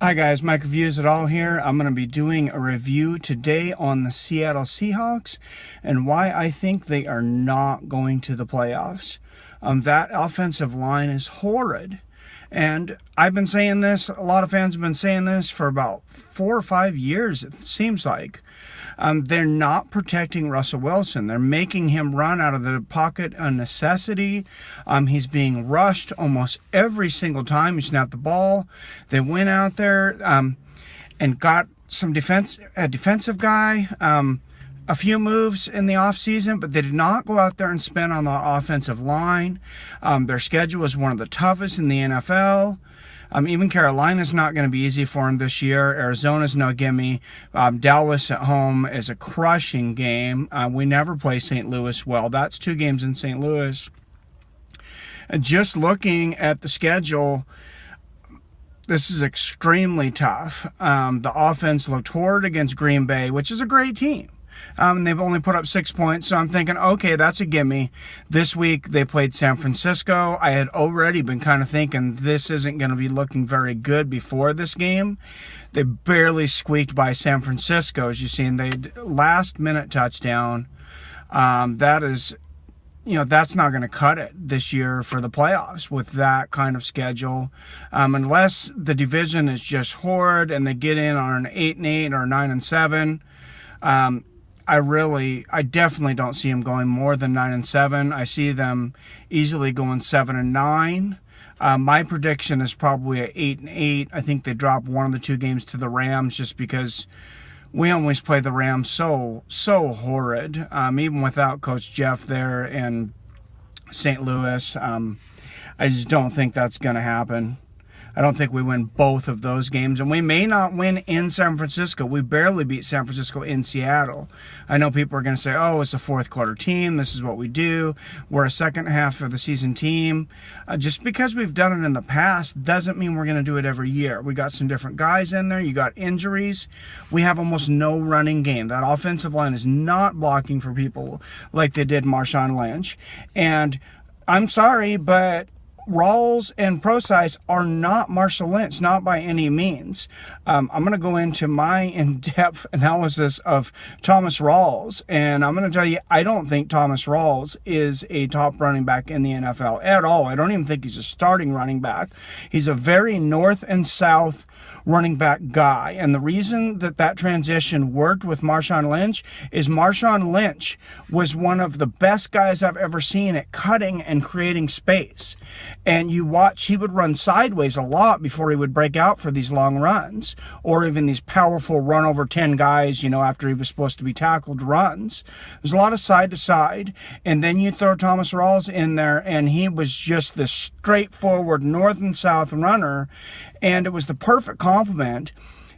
Hi guys, Mike Reviews It All here. I'm going to be doing a review today on the Seattle Seahawks and why I think they are not going to the playoffs. That offensive line is horrid. And I've been saying this, a lot of fans have been saying this for about 4 or 5 years, it seems like. They're not protecting Russell Wilson. They're making him run out of the pocket a necessity. He's being rushed almost every single time he snapped the ball. They went out there and got a defensive guy, a few moves in the offseason, but they did not go out there and spend on the offensive line. Their schedule is one of the toughest in the NFL. Even Carolina's not going to be easy for him this year. Arizona's no gimme. Dallas at home is a crushing game. We never play St. Louis well. That's 2 games in St. Louis. Just looking at the schedule, this is extremely tough. The offense looked horrid against Green Bay, which is a great team. They've only put up 6 points, so I'm thinking, okay, that's a gimme. This week they played San Francisco. I had already been kind of thinking this isn't going to be looking very good before this game. They barely squeaked by San Francisco, as you've seen. They last-minute touchdown. That's not going to cut it this year for the playoffs with that kind of schedule. Unless the division is just horrid and they get in on an 8-8 or 9-7. I definitely don't see them going more than 9-7. I see them easily going 7-9. My prediction is probably at 8-8. I think they drop one of the 2 games to the Rams just because we always play the Rams so horrid. Even without Coach Jeff there in St. Louis, I just don't think that's going to happen. I don't think we win both of those games, and we may not win in San Francisco. We barely beat San Francisco in Seattle. I know people are going to say, oh, it's a fourth quarter team. This is what we do. We're a second half of the season team. Just because we've done it in the past doesn't mean we're going to do it every year. We got some different guys in there. You got injuries. We have almost no running game. That offensive line is not blocking for people like they did Marshawn Lynch. And I'm sorry, but Rawls and Procise are not Marshall Lynch, not by any means. I'm going to go into my in-depth analysis of Thomas Rawls, and I'm going to tell you, I don't think Thomas Rawls is a top running back in the NFL at all. I don't even think he's a starting running back. He's a very north and south running back guy, and the reason that transition worked with Marshawn Lynch is Marshawn Lynch was one of the best guys I've ever seen at cutting and creating space. And you watch, he would run sideways a lot before he would break out for these long runs, or even these powerful run over 10 guys, after he was supposed to be tackled runs. There's a lot of side to side, and then you throw Thomas Rawls in there, and he was just this straightforward north and south runner, and it was the perfect complement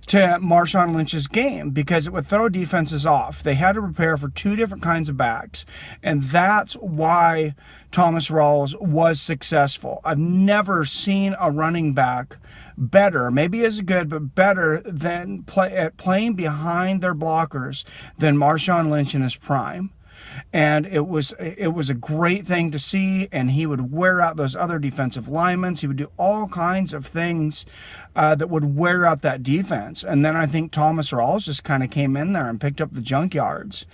to Marshawn Lynch's game because it would throw defenses off. They had to prepare for 2 different kinds of backs, and that's why Thomas Rawls was successful. I've never seen a running back better, maybe as good, but better than playing behind their blockers than Marshawn Lynch in his prime. And it was a great thing to see, and he would wear out those other defensive linemen. He would do all kinds of things that would wear out that defense. And then I think Thomas Rawls just kind of came in there and picked up the junkyards.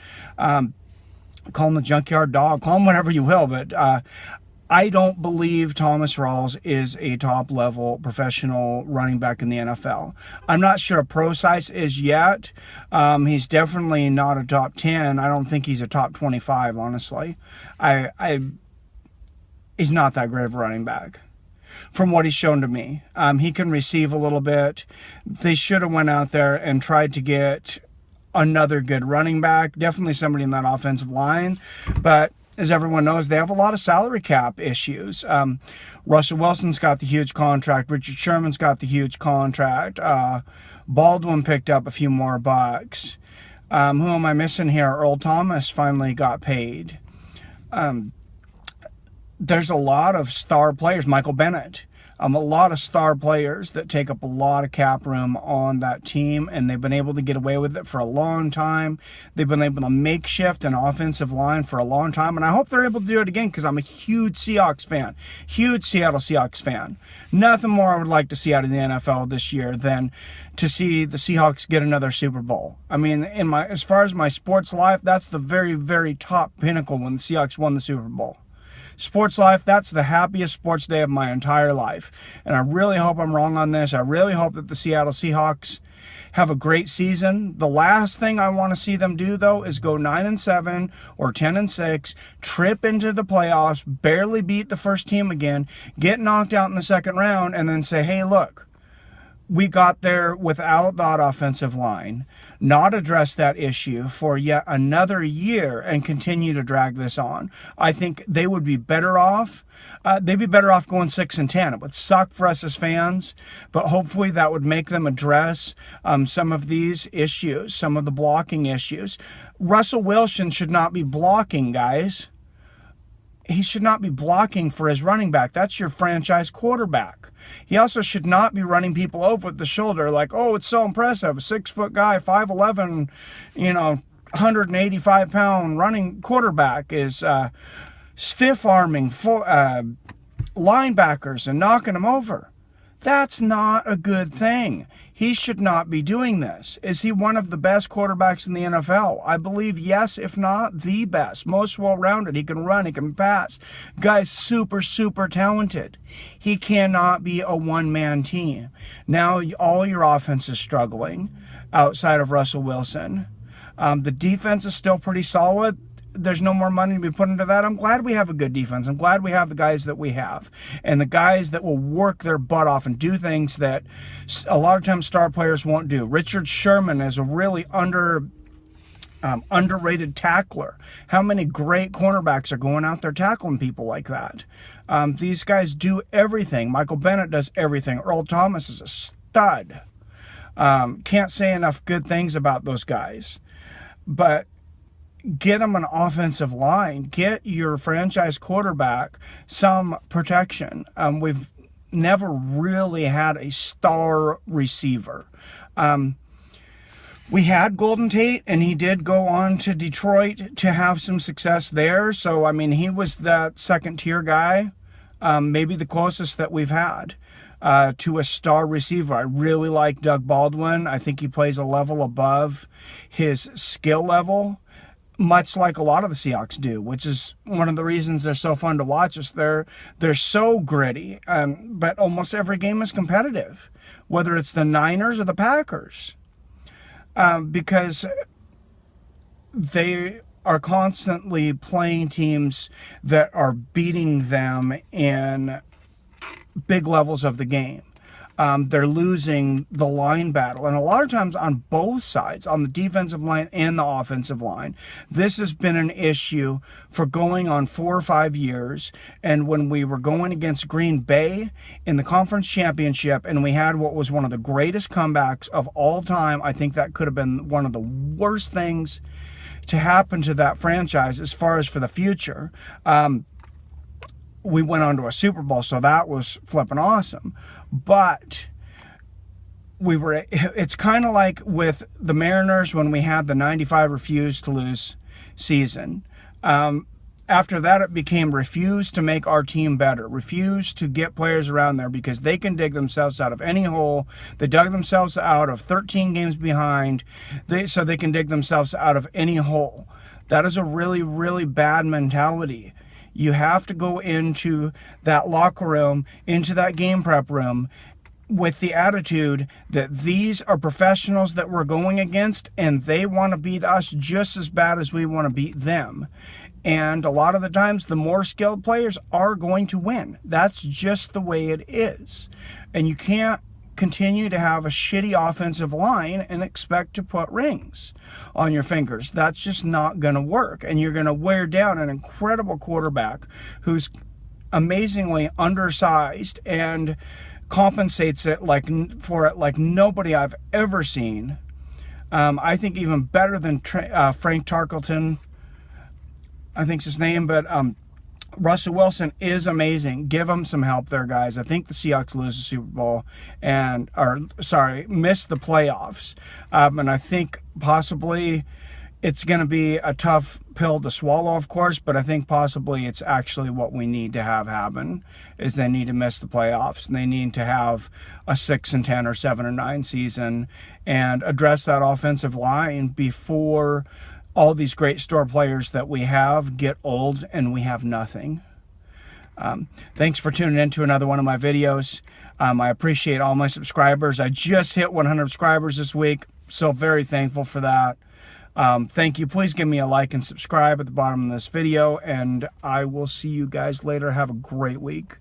Call him the junkyard dog, call him whatever you will, but I don't believe Thomas Rawls is a top-level professional running back in the NFL. I'm not sure Procise is yet. He's definitely not a top 10. I don't think he's a top 25, honestly. He's not that great of a running back from what he's shown to me. He can receive a little bit. They should have went out there and tried to get another good running back, definitely somebody in that offensive line, but as everyone knows, they have a lot of salary cap issues. Russell Wilson's got the huge contract. Richard Sherman's got the huge contract. Baldwin picked up a few more bucks. Who am I missing here? Earl Thomas finally got paid. There's a lot of star players. Michael Bennett. A lot of star players that take up a lot of cap room on that team, and they've been able to get away with it for a long time. They've been able to makeshift an offensive line for a long time, and I hope they're able to do it again because I'm a huge Seahawks fan, huge Seattle Seahawks fan. Nothing more I would like to see out of the NFL this year than to see the Seahawks get another Super Bowl. I mean, as far as my sports life, that's the very, very top pinnacle when the Seahawks won the Super Bowl. Sports life, that's the happiest sports day of my entire life. And I really hope I'm wrong on this. I really hope that the Seattle Seahawks have a great season. The last thing I want to see them do, though, is go 9-7 or 10-6, trip into the playoffs, barely beat the first team again, get knocked out in the second round, and then say, hey, look, we got there without that offensive line, not address that issue for yet another year and continue to drag this on. I think they would be better off. They'd be better off going 6-10. It would suck for us as fans, but hopefully that would make them address some of these issues, some of the blocking issues. Russell Wilson should not be blocking, guys. He should not be blocking for his running back. That's your franchise quarterback. He also should not be running people over with the shoulder like, oh, it's so impressive. A 6-foot guy, 5'11", 185-pound running quarterback is stiff-arming linebackers and knocking them over. That's not a good thing. He should not be doing this. Is he one of the best quarterbacks in the NFL? I believe yes, if not the best. Most well-rounded. He can run, he can pass. Guy's super, super talented. He cannot be a one-man team. Now all your offense is struggling outside of Russell Wilson. The defense is still pretty solid. There's no more money to be put into that. I'm glad we have a good defense. I'm glad we have the guys that we have and the guys that will work their butt off and do things that a lot of times star players won't do. Richard Sherman is a really underrated tackler. How many great cornerbacks are going out there tackling people like that? These guys do everything. Michael Bennett does everything. Earl Thomas is a stud. Can't say enough good things about those guys. But get them an offensive line. Get your franchise quarterback some protection. We've never really had a star receiver. We had Golden Tate, and he did go on to Detroit to have some success there. So, I mean, he was that second-tier guy, maybe the closest that we've had to a star receiver. I really like Doug Baldwin. I think he plays a level above his skill level, much like a lot of the Seahawks do, which is one of the reasons they're so fun to watch. Is they're so gritty, but almost every game is competitive, whether it's the Niners or the Packers, because they are constantly playing teams that are beating them in big levels of the game. They're losing the line battle. And a lot of times on both sides, on the defensive line and the offensive line, this has been an issue for going on 4 or 5 years. And when we were going against Green Bay in the conference championship, and we had what was one of the greatest comebacks of all time, I think that could have been one of the worst things to happen to that franchise as far as for the future. We went on to a Super Bowl, so that was flipping awesome. But it's kind of like with the Mariners when we had the 95 refuse to lose season. After that, it became refuse to make our team better, refuse to get players around there because they can dig themselves out of any hole. They dug themselves out of 13 games behind, so they can dig themselves out of any hole. That is a really, really bad mentality. You have to go into that locker room, into that game prep room, with the attitude that these are professionals that we're going against, and they want to beat us just as bad as we want to beat them. And a lot of the times, the more skilled players are going to win. That's just the way it is. And you can't continue to have a shitty offensive line and expect to put rings on your fingers. That's just not going to work. And you're going to wear down an incredible quarterback who's amazingly undersized and compensates it for it like nobody I've ever seen. I think even better than Frank Tarkleton, I think's his name, but Russell Wilson is amazing. Give him some help there, guys. I think the Seahawks lose the Super Bowl miss the playoffs. And I think possibly it's going to be a tough pill to swallow, of course, but I think possibly it's actually what we need to have happen is they need to miss the playoffs and they need to have a 6-10 or 7-9 season and address that offensive line before all these great star players that we have get old and we have nothing. Thanks for tuning in to another one of my videos. I appreciate all my subscribers. I just hit 100 subscribers this week, so very thankful for that. Thank you. Please give me a like and subscribe at the bottom of this video, and I will see you guys later. Have a great week.